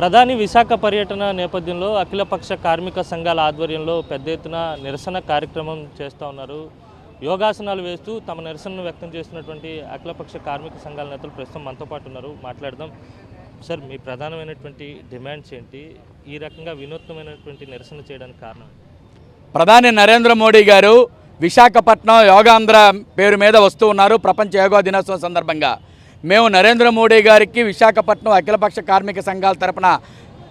ప్రధాని విశాఖ పర్యటన నేపథ్యంలో అఖిలపక్ష కార్మిక సంఘాల ఆధ్వర్యంలో పెద్ద ఎత్తున నిరసన కార్యక్రమం చేస్తూ ఉన్నారు. యోగాసనాలు వేస్తూ తమ నిరసనను వ్యక్తం చేస్తున్నటువంటి అఖిలపక్ష కార్మిక సంఘాల నేతలు ప్రస్తుతం మనతో పాటు ఉన్నారు. మాట్లాడదాం. సార్, మీ ప్రధానమైనటువంటి డిమాండ్స్ ఏంటి? ఈ రకంగా వినూత్నమైనటువంటి నిరసన చేయడానికి కారణం? ప్రధాని నరేంద్ర మోడీ గారు విశాఖపట్నం యోగాంధ్ర పేరు మీద వస్తూ ఉన్నారు. ప్రపంచ యోగా దినోత్సవం సందర్భంగా మేము నరేంద్ర మోడీ గారికి విశాఖపట్నం అఖిలపక్ష కార్మిక సంఘాల తరపున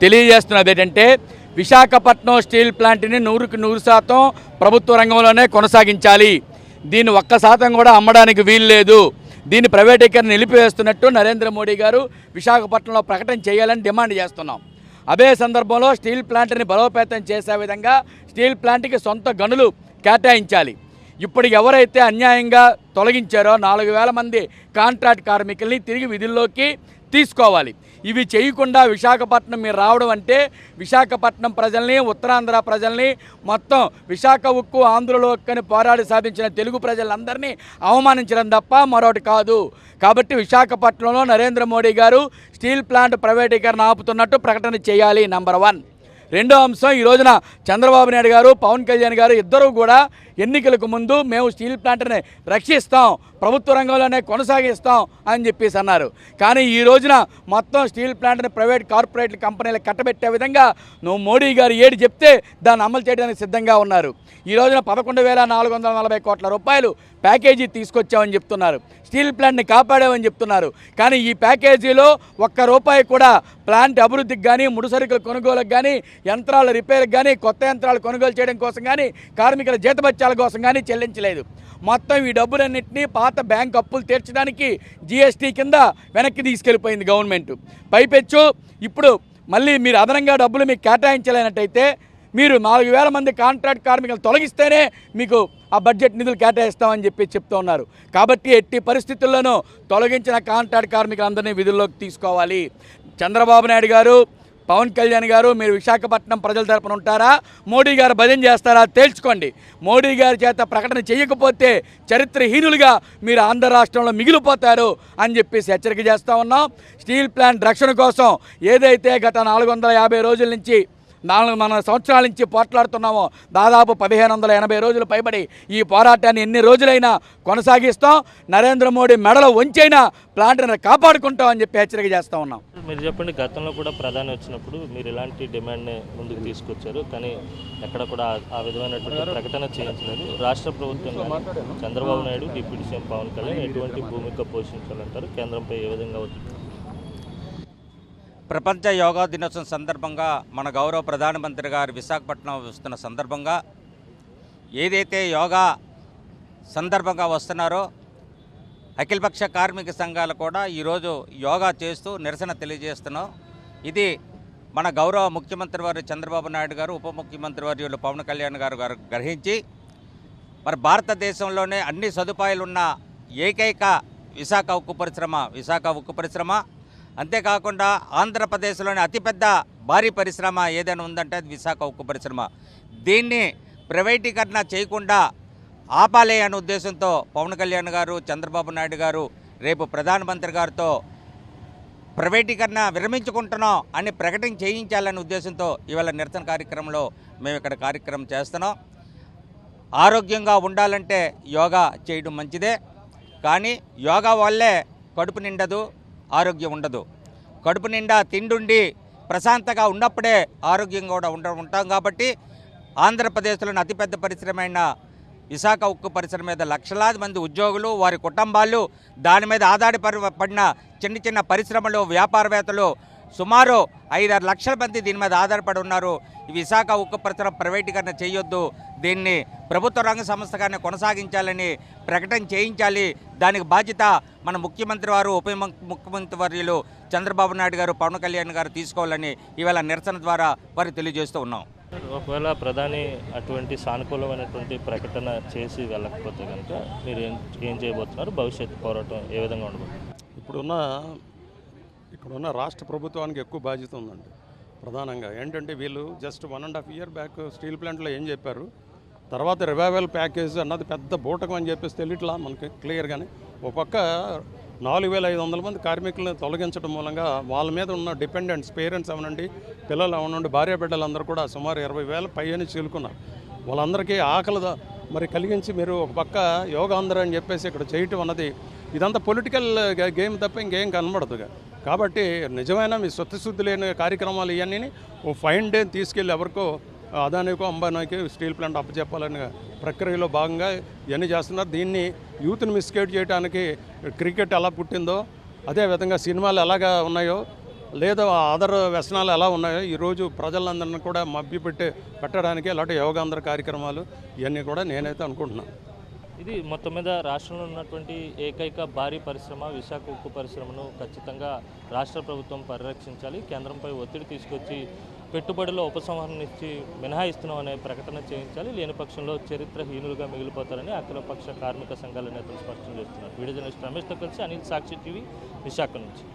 తెలియజేస్తున్నది ఏంటంటే, విశాఖపట్నం స్టీల్ ప్లాంట్ని 100% ప్రభుత్వ రంగంలోనే కొనసాగించాలి. దీన్ని 1% కూడా అమ్మడానికి వీలు లేదు. దీన్ని ప్రైవేటీకరణ నిలిపివేస్తున్నట్టు నరేంద్ర మోడీ గారు విశాఖపట్నంలో ప్రకటన చేయాలని డిమాండ్ చేస్తున్నాం. అదే సందర్భంలో స్టీల్ ప్లాంట్ని బలోపేతం చేసే విధంగా స్టీల్ ప్లాంట్కి సొంత గనులు కేటాయించాలి. ఇప్పుడు ఎవరైతే అన్యాయంగా తొలగించారో 4000 మంది కాంట్రాక్ట్ కార్మికుల్ని తిరిగి విధుల్లోకి తీసుకోవాలి. ఇవి చేయకుండా విశాఖపట్నం మీరు రావడం అంటే విశాఖపట్నం ప్రజల్ని, ఉత్తరాంధ్ర ప్రజల్ని, మొత్తం విశాఖ ఉక్కు ఆంధ్రలో ఉక్కని పోరాడి సాధించిన తెలుగు ప్రజలందరినీ అవమానించడం తప్ప మరొకటి కాదు. కాబట్టి విశాఖపట్నంలో నరేంద్ర మోడీ గారు స్టీల్ ప్లాంట్ ప్రైవేటీకరణ ఆపుతున్నట్టు ప్రకటన చేయాలి. నంబర్ 1. రెండో అంశం, ఈ రోజున చంద్రబాబు నాయుడు గారు, పవన్ కళ్యాణ్ గారు ఇద్దరూ కూడా ఎన్నికలకు ముందు మేము స్టీల్ ప్లాంట్ని రక్షిస్తాం, ప్రభుత్వ రంగంలోనే కొనసాగిస్తాం అని చెప్పేసి అన్నారు. కానీ ఈ రోజున మొత్తం స్టీల్ ప్లాంట్ని ప్రైవేట్ కార్పొరేట్ కంపెనీలకు కట్టబెట్టే విధంగా నువ్వు మోడీ గారు ఏడు చెప్తే దాన్ని అమలు చేయడానికి సిద్ధంగా ఉన్నారు. ఈ రోజున 11,440 కోట్ల రూపాయలు ప్యాకేజీ తీసుకొచ్చామని చెప్తున్నారు. స్టీల్ ప్లాంట్ని కాపాడామని చెప్తున్నారు. కానీ ఈ ప్యాకేజీలో ₹1 కూడా ప్లాంట్ అభివృద్ధికి కానీ, ముడిసరుకుల కొనుగోలుకు కానీ, యంత్రాల రిపేర్కి కానీ, కొత్త యంత్రాలు కొనుగోలు చేయడం కోసం కానీ, కార్మికుల జీతభత్యాల కోసం కానీ చెల్లించలేదు. మొత్తం ఈ డబ్బులన్నింటినీ పాత బ్యాంక్ అప్పులు తీర్చడానికి జీఎస్టీ కింద వెనక్కి తీసుకెళ్ళిపోయింది గవర్నమెంట్. పైపెచ్చు ఇప్పుడు మళ్ళీ మీరు అదనంగా డబ్బులు మీకు కేటాయించలేనట్టయితే మీరు 4000 మంది కాంట్రాక్ట్ కార్మికులు తొలగిస్తేనే మీకు ఆ బడ్జెట్ నిధులు కేటాయిస్తామని చెప్తూ ఉన్నారు. కాబట్టి ఎట్టి పరిస్థితుల్లోనూ తొలగించిన కాంట్రాక్ట్ కార్మికులందరినీ విధుల్లోకి తీసుకోవాలి. చంద్రబాబు నాయుడు గారు, పవన్ కళ్యాణ్ గారు, మీరు విశాఖపట్నం ప్రజల తరపున ఉంటారా, మోడీ గారు భజన చేస్తారా తేల్చుకోండి. మోడీ గారి చేత ప్రకటన చేయకపోతే చరిత్రహీనులుగా మీరు ఆంధ్ర రాష్ట్రంలో మిగిలిపోతారు అని చెప్పేసి హెచ్చరిక చేస్తూ ఉన్నాం. స్టీల్ ప్లాంట్ రక్షణ కోసం ఏదైతే గత 450 రోజుల నుంచి, 4 సంవత్సరాల నుంచి పోట్లాడుతున్నామో, దాదాపు 1580 రోజులు పైబడి ఈ పోరాటాన్ని ఎన్ని రోజులైనా కొనసాగిస్తాం. నరేంద్ర మోడీ మెడలో వంచైనా ప్లాంట్ని కాపాడుకుంటాం అని చెప్పి హెచ్చరిక చేస్తూ ఉన్నాం. మీరు చెప్పండి, గతంలో కూడా ప్రధాని వచ్చినప్పుడు మీరు ఇలాంటి డిమాండ్ని ముందుకు తీసుకొచ్చారు, కానీ ఎక్కడ కూడా ఆ విధమైనటువంటి ప్రకటన చేయించలేదు. రాష్ట్ర ప్రభుత్వం చంద్రబాబు నాయుడు, డిప్యూటీ సీఎం పవన్ కళ్యాణ్ ఎటువంటి భూమిక పోషించాలంటారు? కేంద్రంపై ఏ విధంగా అవుతుంది? ప్రపంచ యోగా దినోత్సవం సందర్భంగా మన గౌరవ ప్రధానమంత్రి గారు విశాఖపట్నం వస్తున్న సందర్భంగా ఏదైతే యోగా సందర్భంగా వస్తున్నారో అఖిలపక్ష కార్మిక సంఘాలు కూడా ఈరోజు యోగా చేస్తూ నిరసన తెలియజేస్తున్నాం. ఇది మన గౌరవ ముఖ్యమంత్రి వారు చంద్రబాబు నాయుడు గారు, ఉప ముఖ్యమంత్రి వర్యులు పవన్ కళ్యాణ్ గారు గ్రహించి మరి భారతదేశంలోనే అన్ని సదుపాయాలున్న ఏకైక విశాఖ ఉక్కు పరిశ్రమ, అంతేకాకుండా ఆంధ్రప్రదేశ్లోని అతిపెద్ద భారీ పరిశ్రమ ఏదైనా ఉందంటే అది విశాఖ ఉక్కు పరిశ్రమ. దీన్ని ప్రైవేటీకరణ చేయకుండా ఆపాలే అనే ఉద్దేశంతో పవన్ కళ్యాణ్ గారు, చంద్రబాబు నాయుడు గారు రేపు ప్రధానమంత్రి గారితో ప్రైవేటీకరణ విరమించుకుంటున్నాం అని ప్రకటన చేయించాలనే ఉద్దేశంతో ఇవాళ నిరసన కార్యక్రమంలో మేము ఇక్కడ కార్యక్రమం చేస్తున్నాం. ఆరోగ్యంగా ఉండాలంటే యోగా చేయడం మంచిదే, కానీ యోగా వల్లే కడుపు నిండదు, ఆరోగ్యం ఉండదు. కడుపు నిండా తిండుండి ప్రశాంతంగా ఉన్నప్పుడే ఆరోగ్యంగా కూడా ఉంటాం. కాబట్టి ఆంధ్రప్రదేశ్లోని అతిపెద్ద పరిశ్రమ అయిన విశాఖ ఉక్కు పరిశ్రమ మీద లక్షలాది మంది ఉద్యోగులు, వారి కుటుంబాలు, దాని మీద ఆధారపడిన చిన్న పరిశ్రమలు, వ్యాపారవేత్తలు సుమారు 5-6 లక్షల మంది దీని మీద ఆధారపడి ఉన్నారు. ఈ విశాఖ ఉక్కు పరిశ్రమ ప్రైవేటీకరణ చేయొద్దు, దీన్ని ప్రభుత్వ రంగ సంస్థగానే కొనసాగించాలని ప్రకటన చేయించాలి. దానికి బాధ్యత మన ముఖ్యమంత్రి వారు, ఉప ముఖ్యమంత్రి వర్యులు చంద్రబాబు నాయుడు గారు, పవన్ కళ్యాణ్ గారు తీసుకోవాలని ఇవాళ నిరసన ద్వారా వారు తెలియజేస్తూ ఉన్నాం. ఒకవేళ ప్రధాని అటువంటి సానుకూలమైనటువంటి ప్రకటన చేసి వెళ్ళకపోతే కనుక మీరు ఏం చేయబోతున్నారు? భవిష్యత్తు పోరాటం ఏ విధంగా ఉండబోతుంది? ఇక్కడున్న రాష్ట్ర ప్రభుత్వానికి ఎక్కువ బాధ్యత ఉందండి. ప్రధానంగా ఏంటంటే వీళ్ళు జస్ట్ 1.5 year బ్యాక్ స్టీల్ ప్లాంట్లో ఏం చెప్పారు, తర్వాత రివైవల్ ప్యాకేజ్ అన్నది పెద్ద బూటకం అని చెప్పేసి తెలియట్లా మనకి క్లియర్గానే. ఒక పక్క 4500 మంది కార్మికులను తొలగించడం మూలంగా వాళ్ళ మీద ఉన్న డిపెండెంట్స్ పేరెంట్స్ అవనండి, పిల్లలు అవనండి, భార్య బిడ్డలందరూ కూడా సుమారు 20,000 పైన చీలుకున్నారు. వాళ్ళందరికీ ఆకలి మరి కలిగించి మీరు ఒక పక్క యోగాంధ్ర అని చెప్పేసి ఇక్కడ చేయటం అన్నది ఇదంతా పొలిటికల్ గేమ్ తప్ప ఇంకేం కనబడదు. కాబట్టి నిజమైన మీ స్వత్తశుద్ధి లేని కార్యక్రమాలు ఇవన్నీ ఓ ఫైన్ డే తీసుకెళ్ళి ఎవరికో అదానికో అంబానీకి స్టీల్ ప్లాంట్ అప్పచెప్పాలనే ప్రక్రియలో భాగంగా ఇవన్నీ చేస్తున్నారు. దీన్ని యూత్ని మిస్గైడ్ చేయడానికి క్రికెట్ ఎలా పుట్టిందో అదేవిధంగా సినిమాలు ఎలాగా ఉన్నాయో లేదా అదర్ వ్యసనాలు ఎలా ఉన్నాయో ఈరోజు ప్రజలందరినీ కూడా పెట్టడానికి ఇలాంటి యోగాంధ్ర కార్యక్రమాలు ఇవన్నీ కూడా నేనైతే అనుకుంటున్నాను. ఇది మొత్తం మీద రాష్ట్రంలో ఉన్నటువంటి ఏకైక భారీ పరిశ్రమ విశాఖ ఉక్కు పరిశ్రమను ఖచ్చితంగా రాష్ట్ర ప్రభుత్వం పరిరక్షించాలి, కేంద్రంపై ఒత్తిడి తీసుకొచ్చి పెట్టుబడుల ఉపసంహరణ ఇచ్చి మినహాయిస్తున్నాం అనే ప్రకటన చేయించాలి. లేని పక్షంలో చరిత్రహీనులుగా మిగిలిపోతారని అఖిలపక్ష కార్మిక సంఘాల నేతలు స్పష్టం చేస్తున్నారు. వీడియో జర్నలిస్ట్ రమేష్తో కలిసి అనిల్, సాక్షి టీవీ, విశాఖ నుంచి.